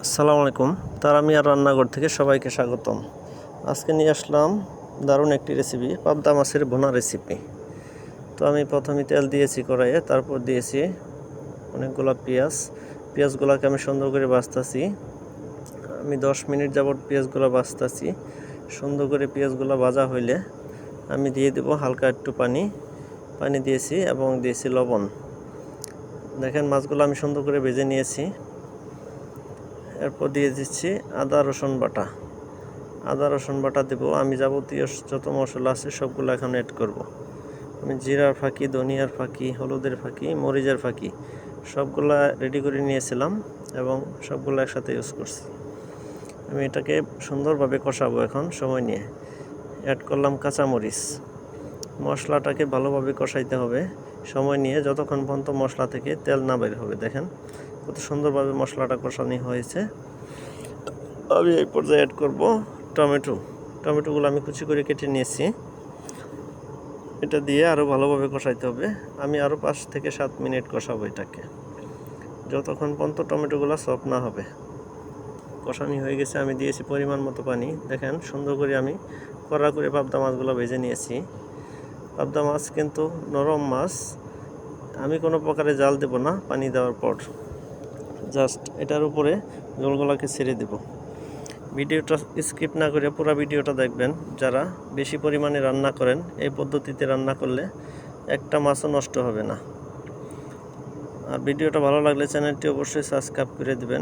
আসসালামু আলাইকুম। তারামিয়ার রান্নাঘর থেকে সবাইকে স্বাগতম। আজকে নিয়ে আসলাম দারুণ একটি রেসিপি, পাবদা মাছের ভুনা রেসিপি। তো আমি প্রথমে তেল দিয়েছি কড়াইয়ে, তারপর দিয়েছি অনেকগুলো পেঁয়াজগুলোকে আমি সুন্দর করে ভাজতেছি। আমি 10 মিনিট যাবত পেঁয়াজগুলো ভাজতেছি। সুন্দর করে পেঁয়াজগুলো ভাজা হইলে আমি দিয়ে দেব হালকা একটু পানি দিয়েছি এবং দিয়েছি লবণ। দেখেন মাছগুলো আমি সুন্দর করে ভেজে নিয়েছি। এরপর দিয়ে দিচ্ছি আদা রসুন বাটা দেবো। আমি যাবতীয় যত মশলা আছে সবগুলো এখন অ্যাড করব। আমি জিরার ফাঁকি, ধনিয়ার ফাঁকি, হলুদের ফাঁকি, মরিচের ফাঁকি সবগুলা রেডি করে নিয়েছিলাম এবং সবগুলো একসাথে ইউজ করছি। আমি এটাকে সুন্দরভাবে কষাবো এখন সময় নিয়ে। অ্যাড করলাম কাঁচামরিচ। মশলাটাকে ভালোভাবে কষাইতে হবে সময় নিয়ে, যতক্ষণ পর্যন্ত মশলা থেকে তেল না বের হবে। দেখেন কত সুন্দরভাবে মশলাটা কষানো হয়েছে। আমি এই পর্যায়ে অ্যাড করব টমেটোগুলো আমি কুচি করে কেটে নিয়েছি। এটা দিয়ে আরও ভালোভাবে কষাইতে হবে। আমি আরও 5 থেকে 7 মিনিট কষাবো এটাকে, যতক্ষণ পর্যন্ত টমেটোগুলো সফট না হবে। কষানি হয়ে গেছে, আমি দিয়েছি পরিমাণ মতো পানি। দেখেন সুন্দর করে আমি কড়া করে পাবদা মাছগুলো ভেজে নিয়েছি। পাবদা মাছ কিন্তু নরম মাছ, আমি কোনো প্রকারে জাল দেব না। পানি দেওয়ার পর জাস্ট এটার উপরে ঝোলগুলোকে ছেড়ে দেব। ভিডিওটা স্কিপ না করে পুরো ভিডিওটা দেখবেন। যারা বেশি পরিমাণে রান্না করেন, এই পদ্ধতিতে রান্না করলে একটা মাছও নষ্ট হবে না। আর ভিডিওটা ভালো লাগলে চ্যানেলটি অবশ্যই সাবস্ক্রাইব করে দেবেন,